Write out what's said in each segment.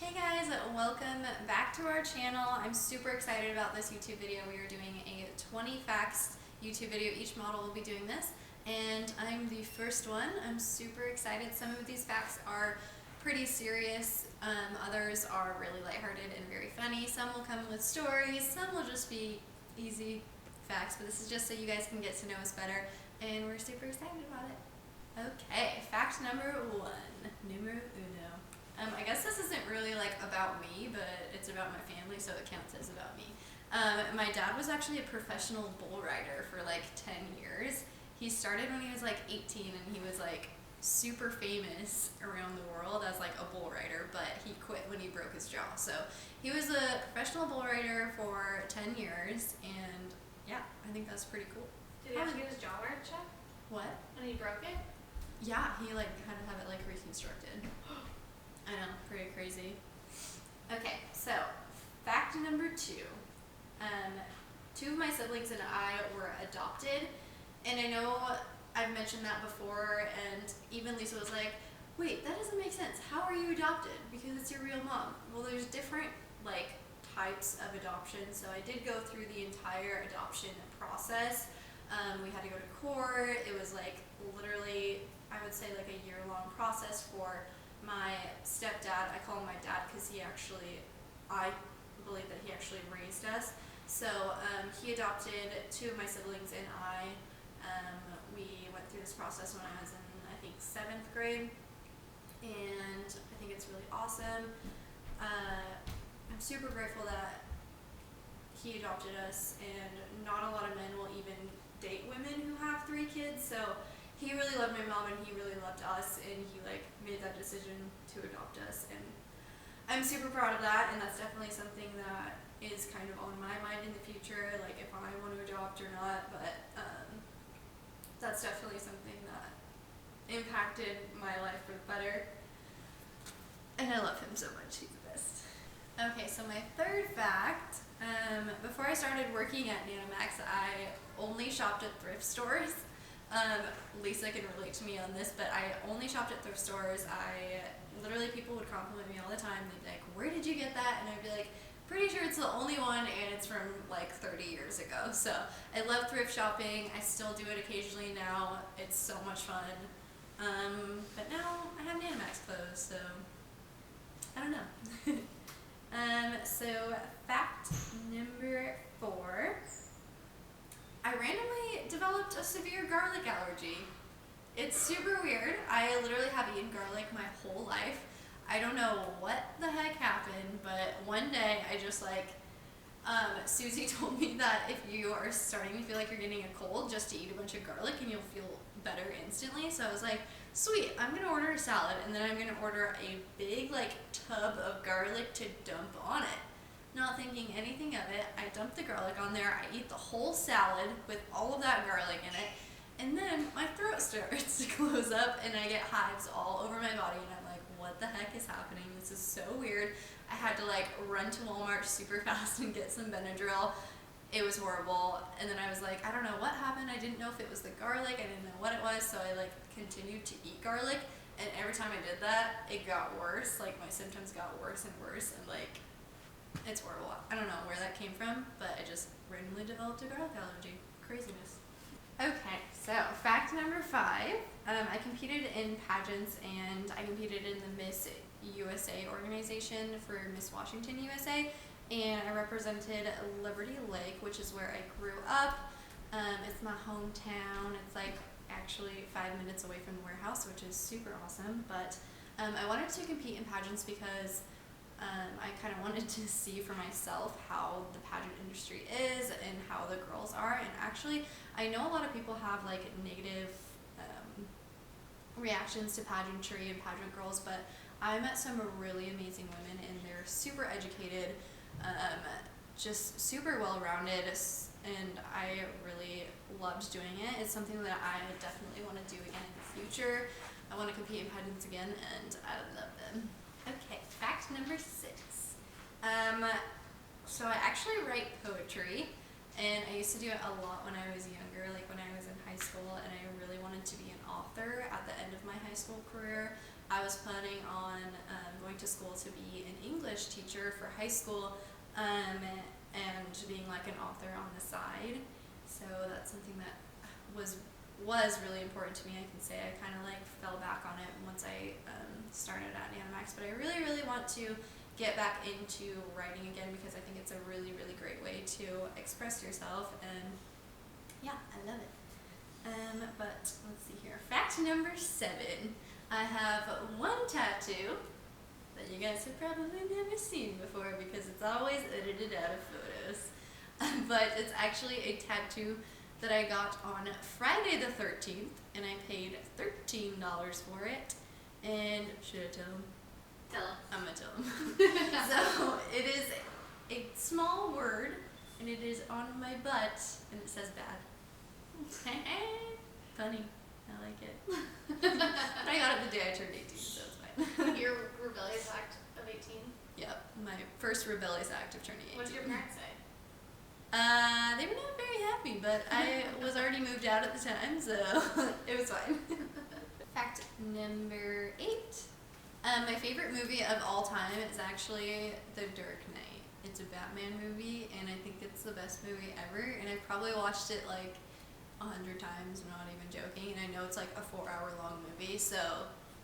Hey guys, welcome back to our channel. I'm super excited about this YouTube video. We are doing a 20 facts YouTube video. Each model will be doing this, and I'm the first one. I'm super excited. Some of these facts are pretty serious. Others are really lighthearted and very funny. Some will come with stories. Some will just be easy facts, but this is just so you guys can get to know us better, and we're super excited about it. Okay, fact number one, numero uno. I guess this isn't really like about me, but it's about my family, so it counts as about me. My dad was actually a professional bull rider for like 10 years. He started when he was like 18, and he was like super famous around the world as like a bull rider, but he quit when he broke his jaw. So he was a professional bull rider for 10 years, and yeah, I think that's pretty cool. Did he have to get his jaw wired shut? What? And he broke it? Yeah, he like had to have it like reconstructed. I know, pretty crazy. Okay, so fact number two. Two of my siblings and I were adopted, and I know I've mentioned that before, and even Lisa was like, wait, that doesn't make sense. How are you adopted? Because it's your real mom. Well, there's different like types of adoption, so I did go through the entire adoption process. We had to go to court. It was like literally, I would say like a year-long process for my stepdad. I call him my dad because I believe that he actually raised us. So he adopted two of my siblings and I. We went through this process when I was in, I think, 7th grade, and I think it's really awesome. I'm super grateful that he adopted us, and not a lot of men will even date women who have 3 kids, so he really loved my mom and he really loved us, and he like made that decision to adopt us, and I'm super proud of that. And that's definitely something that is kind of on my mind in the future, like if I want to adopt or not. But that's definitely something that impacted my life for the better, and I love him so much. He's the best. Okay, so my third fact, before I started working at Nanamacers, I only shopped at thrift stores. Lisa can relate to me on this, but I only shopped at thrift stores. Literally, people would compliment me all the time. They'd be like, where did you get that? And I'd be like, pretty sure it's the only one, and it's from like 30 years ago. So I love thrift shopping. I still do it occasionally now. It's so much fun. But now I have Nanamacers clothes, so I don't know. So fact number 4. I randomly developed a severe garlic allergy. It's super weird. I literally have eaten garlic my whole life. I don't know what the heck happened, but one day I just like, Susie told me that if you are starting to feel like you're getting a cold, just to eat a bunch of garlic and you'll feel better instantly. So I was like, sweet, I'm gonna order a salad, and then I'm gonna order a big like tub of garlic to dump on it. Not thinking anything of it, I dump the garlic on there, I eat the whole salad with all of that garlic in it, and then my throat starts to close up and I get hives all over my body, and I'm like, what the heck is happening? This is so weird. I had to like run to Walmart super fast and get some Benadryl. It was horrible, and then I was like, I don't know what happened. I didn't know if it was the garlic, I didn't know what it was, so I like continued to eat garlic, and every time I did that, it got worse. Like my symptoms got worse and worse, and like, it's horrible. I don't know where that came from, but I just randomly developed a garlic allergy. Craziness. Okay, so fact number 5. I competed in pageants, and I competed in the Miss USA organization for Miss Washington USA, and I represented Liberty Lake, which is where I grew up. It's my hometown. It's like actually 5 minutes away from the warehouse, which is super awesome. But I wanted to compete in pageants because I kind of wanted to see for myself how the pageant industry is and how the girls are. And actually, I know a lot of people have like negative reactions to pageantry and pageant girls, but I met some really amazing women, and they're super educated, just super well-rounded, and I really loved doing it. It's something that I definitely want to do again in the future. I want to compete in pageants again, and I love them. Okay, fact number 6. So I actually write poetry, and I used to do it a lot when I was younger, like when I was in high school, and I really wanted to be an author at the end of my high school career. I was planning on going to school to be an English teacher for high school, and being like an author on the side. So that's something that was really important to me. I can say I kind of like fell back on it once I started at Nanamacers, but I really, really want to get back into writing again because I think it's a really, really great way to express yourself, and yeah, I love it. But let's see here. Fact number 7. I have one tattoo that you guys have probably never seen before because it's always edited out of photos. But it's actually a tattoo that I got on Friday the 13th, and I paid $13 for it. And should I tell him? Tell him. I'm gonna tell him. So it is a small word, and it is on my butt, and it says bad. Funny. I like it. I got it the day I turned 18, so it's fine. Your rebellious act of 18. Yep, my first rebellious act of turning 18. What did your parents say? They were not very happy, but I was already moved out at the time, so it was fine. Fact number 8. My favorite movie of all time is actually The Dark Knight. It's a Batman movie, and I think it's the best movie ever, and I've probably watched it like 100 times, I'm not even joking, and I know it's like a 4-hour long movie, so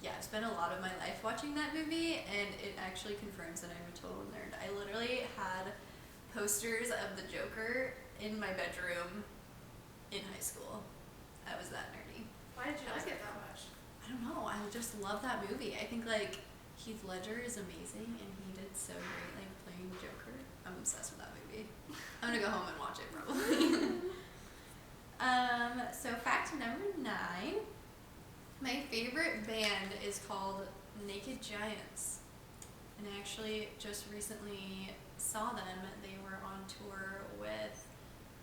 yeah, I've spent a lot of my life watching that movie, and it actually confirms that I'm a total nerd. I literally had posters of the Joker in my bedroom in high school. I was that nerdy. Why did you like it that much? I don't know, I just love that movie. I think like Heath Ledger is amazing, and he did so great like playing the Joker. I'm obsessed with that movie. I'm gonna go home and watch it probably. So fact number 9. My favorite band is called Naked Giants, and I actually just recently saw them. They were on tour with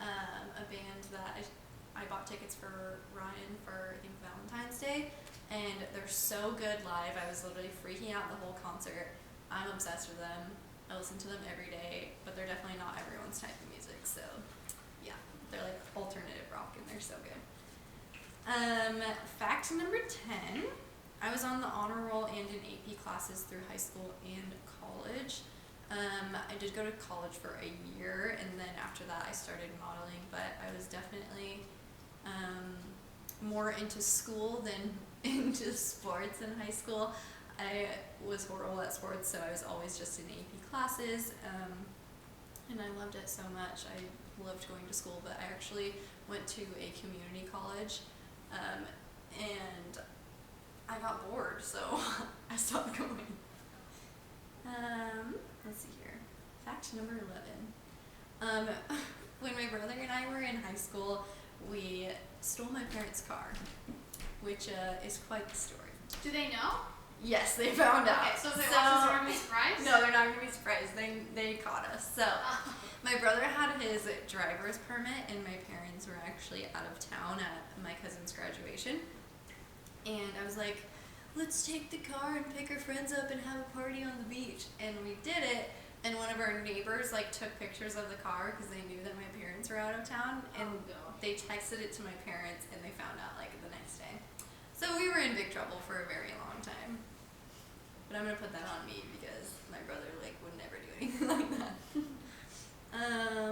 a band that I bought tickets for Ryan for I think Valentine's Day, and they're so good live. I was literally freaking out the whole concert. I'm obsessed with them. I listen to them every day, but they're definitely not everyone's type of music, so yeah, they're like alternative rock, and they're so good. Fact number 10. I was on the honor roll and in AP classes through high school and college. I did go to college for a year, and then after that I started modeling, but I was definitely more into school than into sports in high school. I was horrible at sports, so I was always just in AP classes, and I loved it so much. I loved going to school, but I actually went to a community college, and I got bored, so I stopped going. Let's see here. Fact number 11. When my brother and I were in high school, we stole my parents' car, which is quite the story. Do they know? Yes, they found out. Okay, so if they watch this, they're gonna be surprised? No, they're not gonna be surprised. They caught us. So my brother had his driver's permit, and my parents were actually out of town at my cousin's graduation. And I was like, let's take the car and pick our friends up and have a party on the beach. And we did it, and one of our neighbors like took pictures of the car because they knew that my parents were out of town, and they texted it to my parents, and they found out like the next day. So we were in big trouble for a very long time. But I'm gonna put that on me because my brother like would never do anything like that.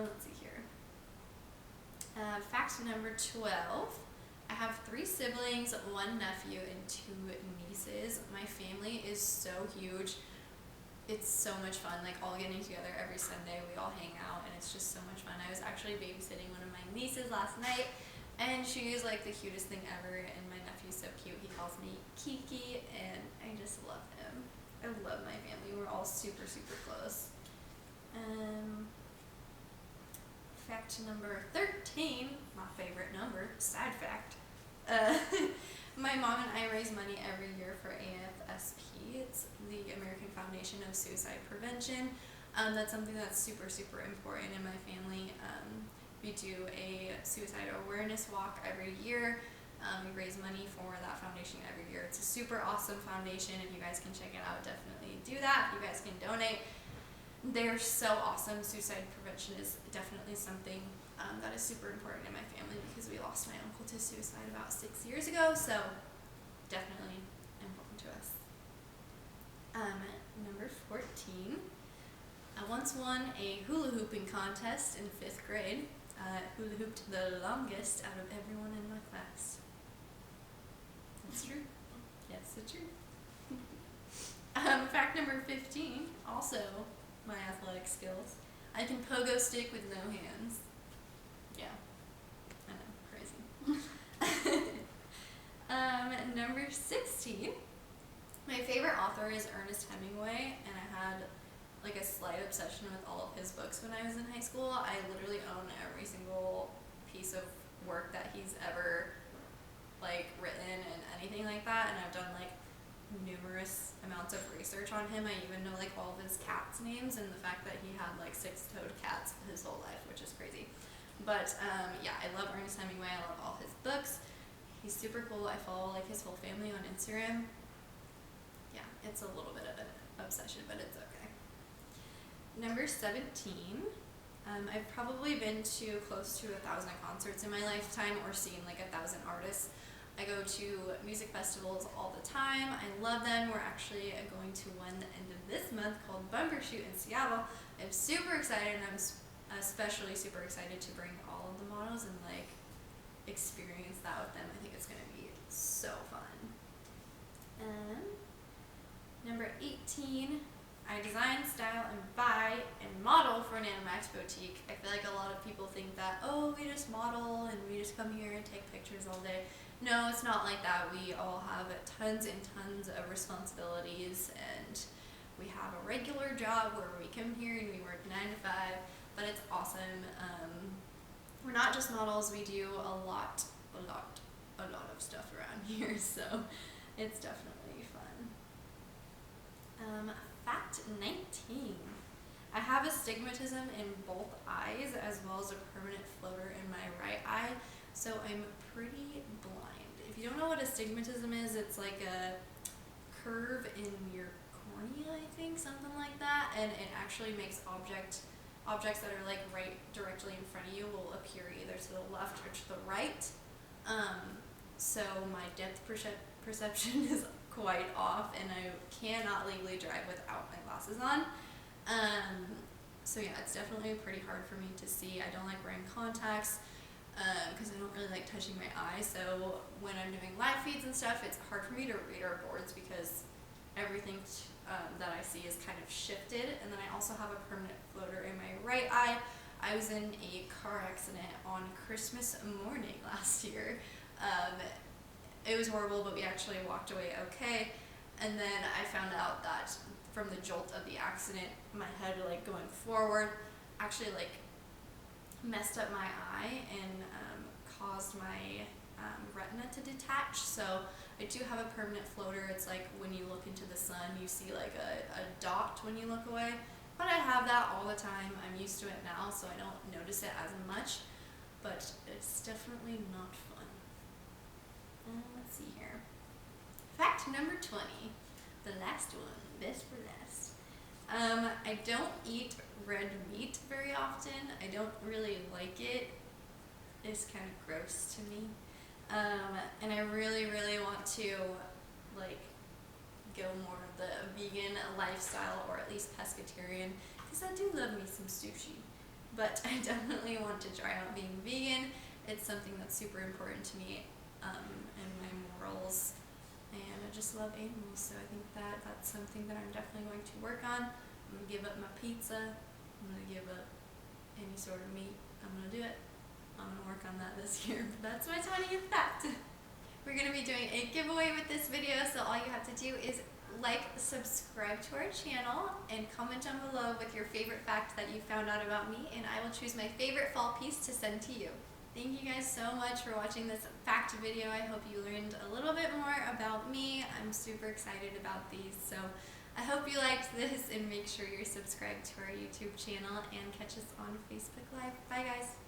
Let's see here. Fact number 12. I have 3 siblings, 1 nephew, and 2 nieces. My family is so huge. It's so much fun, like all getting together every Sunday. We all hang out, and it's just so much fun. I was actually babysitting one of my nieces last night, and she is like the cutest thing ever, and my nephew's so cute. He calls me Kiki, and I just love him. I love my family. We're all super, super close. Fact number 13, my favorite number, sad fact. My mom and I raise money every year for AFSP. It's the American Foundation of Suicide Prevention. That's something that's super, super important in my family. We do a suicide awareness walk every year. We raise money for that foundation every year. It's a super awesome foundation. If you guys can check it out, definitely do that. You guys can donate. They're so awesome. Suicide prevention is definitely something that is super important in my family because we lost my uncle to suicide about 6 years ago, so definitely important to us. Number 14. I once won a hula hooping contest in 5th grade. Hula hooped the longest out of everyone in my class. That's true. Yes, it's true. Fact number 15, also my athletic skills. I can pogo stick with no hands. Yeah, I know, crazy. Number 16, my favorite author is Ernest Hemingway, and I had like a slight obsession with all of his books when I was in high school. I literally own every single piece of work that he's ever like written and anything like that, and I've done like numerous amounts of research on him. I even know like all of his cats' names and the fact that he had like 6-toed cats his whole life, which is crazy. But yeah, I love Ernest Hemingway. I love all his books. He's super cool. I follow like his whole family on Instagram. Yeah, it's a little bit of an obsession, but it's okay. Number 17, I've probably been to close to 1,000 concerts in my lifetime or seen like 1,000 artists. I go to music festivals all the time. I love them. We're actually going to one the end of this month called Bumbershoot in Seattle. I'm super excited, and I'm especially super excited to bring all of the models and like experience that with them. I think it's going to be so fun. Number 18, I design, style, and buy and model for Nanamacers Boutique. I feel like a lot of people think that, oh, we just model and we just come here and take pictures all day. No, it's not like that. We all have tons and tons of responsibilities, and we have a regular job where we come here and we work 9 to 5, but it's awesome. We're not just models, we do a lot of stuff around here, so it's definitely fun. Fact 19. I have astigmatism in both eyes as well as a permanent floater in my right eye, so I'm pretty blind. If you don't know what astigmatism is, it's like a curve in your cornea, I think, something like that, and it actually makes objects that are like right directly in front of you will appear either to the left or to the right. So my depth perception is quite off, and I cannot legally drive without my glasses on. So yeah, it's definitely pretty hard for me to see. I don't like wearing contacts because I don't really like touching my eyes. So when I'm doing live feeds and stuff, it's hard for me to read our boards because everything that I see is kind of shifted. And then I also have a permanent floater in my right eye. I was in a car accident on Christmas morning last year. It was horrible, but we actually walked away okay. And then I found out that from the jolt of the accident, my head like going forward actually like messed up my eye and caused my retina to detach. So I do have a permanent floater. It's like when you look into the sun, you see like a dot when you look away. But I have that all the time. I'm used to it now, so I don't notice it as much. But it's definitely not fun. Let's see here. Fact number 20. The last one. Best for last. I don't eat red meat very often. I don't really like it. It's kind of gross to me. And I really want to like go more of the vegan lifestyle, or at least pescatarian, because I do love me some sushi. But I definitely want to try out being vegan. It's something that's super important to me and my morals. And I just love animals, so I think that's something that I'm definitely going to work on. I'm going to give up my pizza. I'm going to give up any sort of meat. I'm going to do it. I'm going to work on that this year. But that's my 20th fact. We're going to be doing a giveaway with this video, so all you have to do is like, subscribe to our channel, and comment down below with your favorite fact that you found out about me, and I will choose my favorite fall piece to send to you. Thank you guys so much for watching this fact video. I hope you learned a little bit more about me. I'm super excited about these, so I hope you liked this, and make sure you're subscribed to our YouTube channel and catch us on Facebook Live. Bye guys.